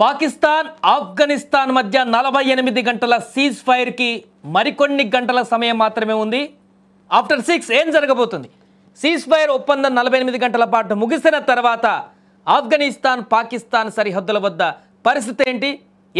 పాకిస్తాన్ ఆఫ్ఘనిస్తాన్ మధ్య 48 గంటల cease fire కి మరికొన్ని గంటల సమయం మాత్రమే ఉంది. ఆఫ్టర్ 6 ఏం జరగబోతుంది? సీజ్ ఫైర్ ఒప్పందం 48 గంటల పాటు ముగిసిన తర్వాత ఆఫ్ఘనిస్తాన్ పాకిస్తాన్ సరిహద్దుల వద్ద పరిస్థితి ఏంటి?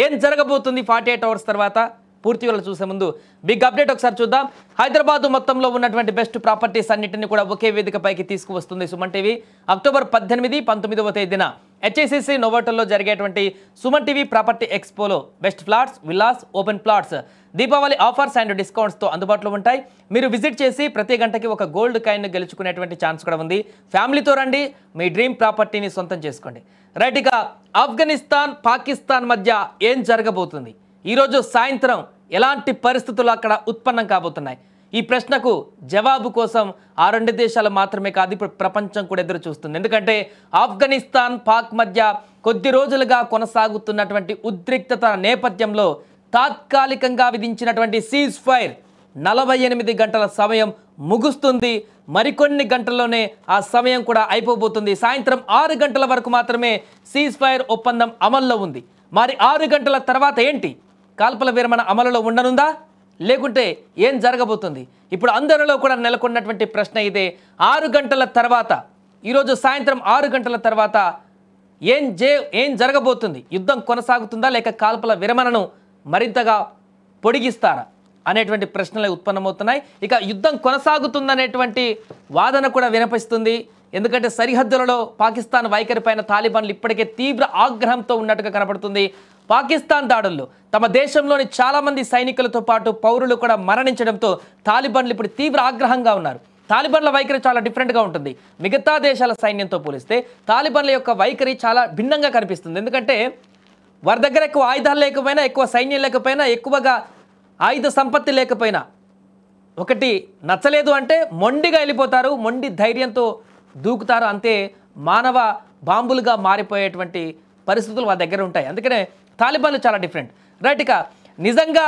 ఏం జరగబోతుంది 48 అవర్స్ తర్వాత? పూర్తి వివరాలు చూసే ముందు బిగ్ అప్డేట్ ఒకసారి చూద్దాం. హైదరాబాద్ మొత్తంలో ఉన్నటువంటి బెస్ట్ ప్రాపర్టీస్ అన్నిటిని కూడా ఒకే వేదికపైకి తీసుకువస్తుంది సుమన్ టీవీ. అక్టోబర్ 18, 19వ తేదీన హెచ్ఐసిసి నోవోటల్లో జరిగేటువంటి సుమన్ టీవీ ప్రాపర్టీ ఎక్స్పోలో best flats, villas, open plots Deepavali offers and డిస్కౌంట్స్తో అందుబాటులో ఉంటాయి. మీరు విజిట్ చేసి ప్రతి గంటకి ఒక గోల్డ్ కాయిన్ గెలుచుకునేటువంటి ఛాన్స్ కూడా ఉంది. ఫ్యామిలీతో రండి, మీ డ్రీమ్ ప్రాపర్టీని సొంతం చేసుకోండి. రైట్, ఇక ఆఫ్ఘనిస్తాన్ పాకిస్తాన్ మధ్య ఏం జరగబోతుంది? ఈరోజు సాయంత్రం ఎలాంటి పరిస్థితులు అక్కడ ఉత్పన్నం కాబోతున్నాయి? ఈ ప్రశ్నకు జవాబు కోసం ఆ రెండు దేశాలు మాత్రమే కాదు, ఇప్పుడు ప్రపంచం కూడా ఎదురు చూస్తుంది. ఎందుకంటే ఆఫ్ఘనిస్తాన్ పాక్ మధ్య కొద్ది రోజులుగా కొనసాగుతున్నటువంటి ఉద్రిక్తత నేపథ్యంలో తాత్కాలికంగా విధించినటువంటి సీజ్ ఫైర్ 48 గంటల సమయం ముగుస్తుంది. మరికొన్ని గంటల్లోనే ఆ సమయం కూడా అయిపోబోతుంది. సాయంత్రం 6 గంటల వరకు మాత్రమే సీజ్ ఫైర్ ఒప్పందం అమల్లో ఉంది. మరి 6 గంటల తర్వాత ఏంటి? కాల్పుల విరమణ అమలులో ఉండనుందా, లేకుంటే ఏం జరగబోతుంది? ఇప్పుడు అందరిలో కూడా నెలకొన్నటువంటి ప్రశ్న ఇదే. 6 గంటల తర్వాత, ఈరోజు సాయంత్రం 6 గంటల తర్వాత ఏం జరగబోతుంది? యుద్ధం కొనసాగుతుందా, లేక కాల్పుల విరమణను మరింతగా పొడిగిస్తారా అనేటువంటి ప్రశ్నలు ఉత్పన్నమవుతున్నాయి. ఇక యుద్ధం కొనసాగుతుందనేటువంటి వాదన కూడా వినిపిస్తుంది. ఎందుకంటే సరిహద్దులలో పాకిస్తాన్ వైఖరి పైన తాలిబాన్లు ఇప్పటికే తీవ్ర ఆగ్రహంతో ఉన్నట్టుగా కనపడుతుంది. పాకిస్తాన్ దాడుల్లో తమ దేశంలోని చాలామంది సైనికులతో పాటు పౌరులు కూడా మరణించడంతో తాలిబాన్లు ఇప్పుడు తీవ్ర ఆగ్రహంగా ఉన్నారు. తాలిబాన్ల వైఖరి చాలా డిఫరెంట్గా ఉంటుంది. మిగతా దేశాల సైన్యంతో పోలిస్తే తాలిబాన్ల యొక్క వైఖరి చాలా భిన్నంగా కనిపిస్తుంది. ఎందుకంటే వారి దగ్గర ఎక్కువ ఆయుధాలు లేకపోయినా, ఎక్కువ సైన్యం లేకపోయినా, ఎక్కువగా ఆయుధ సంపత్తి లేకపోయినా, ఒకటి నచ్చలేదు అంటే మొండిగా వెళ్ళిపోతారు, మొండి ధైర్యంతో దూకుతారు. అంతే, మానవ బాంబులుగా మారిపోయేటువంటి పరిస్థితులు వాళ్ళ దగ్గర ఉంటాయి. అందుకనే తాలిబాన్లు చాలా డిఫరెంట్. రైట్, ఇక నిజంగా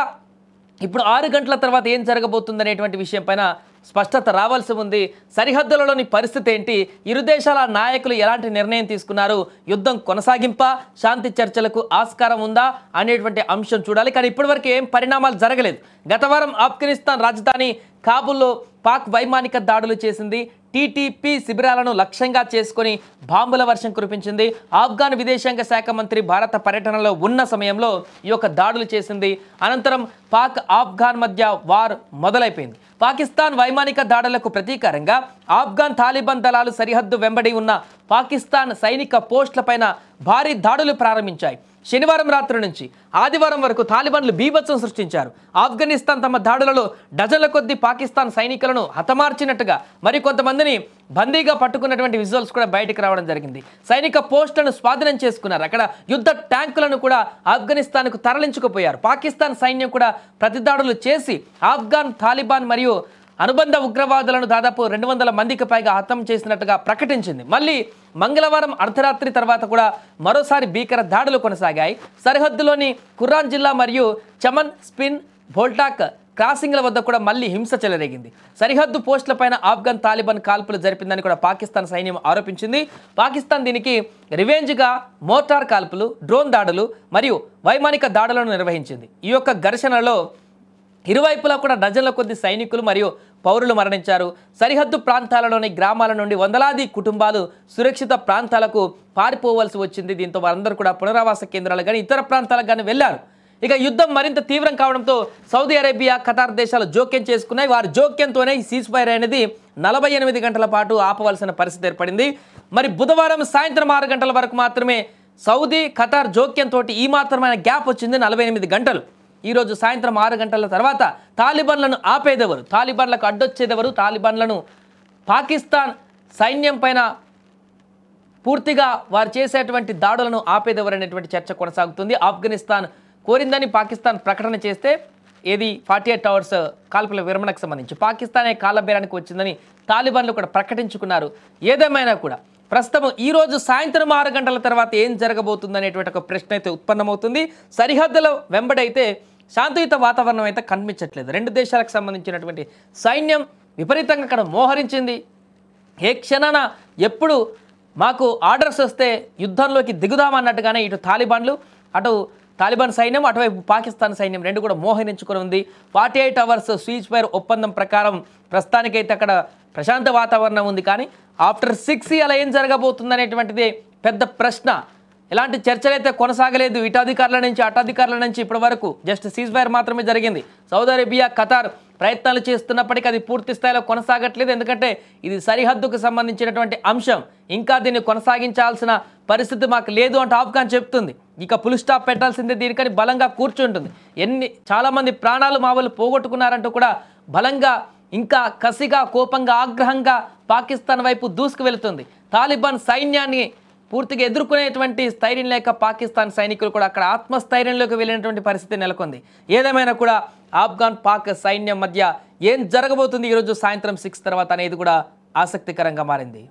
ఇప్పుడు 6 గంటల తర్వాత ఏం జరగబోతుంది అనేటువంటి విషయం పైన స్పష్టత రావాల్సి ఉంది. సరిహద్దులలోని పరిస్థితి ఏంటి? ఇరు దేశాల నాయకులు ఎలాంటి నిర్ణయం తీసుకున్నారు? యుద్ధం కొనసాగింపా, శాంతి చర్చలకు ఆస్కారం ఉందా అనేటువంటి అంశం చూడాలి. కానీ ఇప్పటివరకు ఏం పరిణామాలు జరగలేదు. గత వారం ఆఫ్ఘనిస్తాన్ రాజధాని కాబూల్లో పాక్ వైమానిక దాడులు చేసింది. టీటీపీ శిబిరాలను లక్ష్యంగా చేసుకొని బాంబుల వర్షం కురిపించింది. ఆఫ్ఘాన్ విదేశాంగ శాఖ మంత్రి భారత పర్యటనలో ఉన్న సమయంలో ఈ యొక్క దాడులు చేసింది. అనంతరం పాక్ ఆఫ్ఘాన్ మధ్య వార్ మొదలైపోయింది. పాకిస్తాన్ వైమానిక దాడులకు ప్రతీకారంగా ఆఫ్ఘాన్ తాలిబాన్ దళాలు సరిహద్దు వెంబడి ఉన్న పాకిస్తాన్ సైనిక పోస్టులపైన భారీ దాడులు ప్రారంభించాయి. శనివారం రాత్రి నుంచి ఆదివారం వరకు తాలిబాన్లు బీభత్సం సృష్టించారు. ఆఫ్ఘనిస్తాన్ తమ దాడులలో డజన్ల కొద్దీ పాకిస్తాన్ సైనికులను హతమార్చినట్టుగా మరికొంతమందిని బందీగా పట్టుకున్నటువంటి విజువల్స్ కూడా బయటకు రావడం జరిగింది. సైనిక పోస్టులను స్వాధీనం చేసుకున్నారు. అక్కడ యుద్ధ ట్యాంకులను కూడా ఆఫ్ఘనిస్తాన్కు తరలించుకుపోయారు. పాకిస్తాన్ సైన్యం కూడా ప్రతిదాడులు చేసి ఆఫ్ఘాన్ తాలిబాన్ మరియు అనుబంధ ఉగ్రవాదులను దాదాపు 200 మందికి పైగా హతం చేసినట్టుగా ప్రకటించింది. మళ్ళీ మంగళవారం అర్ధరాత్రి తర్వాత కూడా మరోసారి భీకర దాడులు కొనసాగాయి. సరిహద్దులోని కుర్రాన్ జిల్లా మరియు చమన్, స్పిన్, భోల్టాక్ క్రాసింగ్ల వద్ద కూడా మళ్ళీ హింస చెలరేగింది. సరిహద్దు పోస్టులపైన ఆఫ్ఘన్ తాలిబాన్ కాల్పులు జరిపిందని కూడా పాకిస్తాన్ సైన్యం ఆరోపించింది. పాకిస్తాన్ దీనికి రివెంజ్గా మోటార్ కాల్పులు, డ్రోన్ దాడులు మరియు వైమానిక దాడులను నిర్వహించింది. ఈ యొక్క ఘర్షణలో ఇరువైపులా కూడా డజన్ల కొద్ది సైనికులు మరియు పౌరులు మరణించారు. సరిహద్దు ప్రాంతాలలోని గ్రామాల నుండి వందలాది కుటుంబాలు సురక్షిత ప్రాంతాలకు పారిపోవలసి వచ్చింది. దీంతో వారందరూ కూడా పునరావాస కేంద్రాలు కానీ ఇతర ప్రాంతాలకు కానీ వెళ్ళారు. ఇక యుద్ధం మరింత తీవ్రం కావడంతో సౌదీ అరేబియా, ఖతార్ దేశాలు జోక్యం చేసుకున్నాయి. వారి జోక్యంతోనే ఈ సీజ్ ఫైర్ అనేది 48 గంటల పాటు ఆపవలసిన పరిస్థితి ఏర్పడింది. మరి బుధవారం సాయంత్రం 6 గంటల వరకు మాత్రమే సౌదీ, ఖతార్ జోక్యంతో ఈ మాత్రమైన గ్యాప్ వచ్చింది, 48 గంటలు. ఈరోజు సాయంత్రం 6 గంటల తర్వాత తాలిబాన్లను ఆపేదెవరు? తాలిబాన్లకు అడ్డొచ్చేదెవరు? తాలిబాన్లను పాకిస్తాన్ సైన్యం పైన పూర్తిగా వారు చేసేటువంటి దాడులను ఆపేదెవరు అనేటువంటి చర్చ కొనసాగుతుంది. ఆఫ్ఘనిస్తాన్ కోరిందని పాకిస్తాన్ ప్రకటన చేస్తే ఏది 48 అవర్స్ కాల్పుల విరమణకు సంబంధించి పాకిస్తానే కాలబేరానికి వచ్చిందని తాలిబాన్లు కూడా ప్రకటించుకున్నారు. ఏదేమైనా కూడా ప్రస్తుతం ఈరోజు సాయంత్రం 6 గంటల తర్వాత ఏం జరగబోతుంది అనేటువంటి ఒక ప్రశ్న అయితే ఉత్పన్నమవుతుంది. సరిహద్దుల వెంబడైతే శాంతియుత వాతావరణం అయితే కనిపించట్లేదు. రెండు దేశాలకు సంబంధించినటువంటి సైన్యం విపరీతంగా అక్కడ మోహరించింది. ఏ క్షణాన ఎప్పుడు మాకు ఆర్డర్స్ వస్తే యుద్ధంలోకి దిగుదామన్నట్టుగానే ఇటు తాలిబాన్లు అటు తాలిబాన్ సైన్యం, అటువైపు పాకిస్తాన్ సైన్యం రెండు కూడా మోహరించుకొని ఉంది. 48 అవర్స్ సీజ్ ఫైర్ ఒప్పందం ప్రకారం ప్రస్తుతానికైతే అక్కడ ప్రశాంత వాతావరణం ఉంది. కానీ ఆఫ్టర్ 6 అలా ఏం జరగబోతుంది అనేటువంటిది పెద్ద ప్రశ్న. ఎలాంటి చర్చలు అయితే కొనసాగలేదు ఇటు అధికారుల నుంచి అటు అధికారుల నుంచి ఇప్పటి వరకు. జస్ట్ సీజ్ ఫైర్ మాత్రమే జరిగింది. సౌదీ అరేబియా, ఖతార్ ప్రయత్నాలు చేస్తున్నప్పటికీ అది పూర్తి స్థాయిలో కొనసాగట్లేదు. ఎందుకంటే ఇది సరిహద్దుకు సంబంధించినటువంటి అంశం. ఇంకా దీన్ని కొనసాగించాల్సిన పరిస్థితి మాకు లేదు అంటూ ఆఫ్ఘాన్ చెప్తుంది. ఇక ఫుల్ స్టాప్ పెట్టాల్సిందే దీనికని బలంగా కూర్చుంటుంది. చాలామంది ప్రాణాలు మా వాళ్ళు పోగొట్టుకున్నారంటూ కూడా బలంగా, ఇంకా కసిగా, కోపంగా, ఆగ్రహంగా పాకిస్తాన్ వైపు దూసుకు వెళుతుంది. తాలిబాన్ సైన్యాన్ని పూర్తిగా ఎదుర్కొనేటువంటి స్థైర్యం లేక పాకిస్తాన్ సైనికులు కూడా అక్కడ ఆత్మస్థైర్యంలోకి వెళ్ళినటువంటి పరిస్థితి నెలకొంది. ఏదేమైనా కూడా ఆఫ్ఘాన్, పాక్ సైన్యం మధ్య ఏం జరగబోతుంది ఈరోజు సాయంత్రం 6 తర్వాత అనేది కూడా ఆసక్తికరంగా మారింది.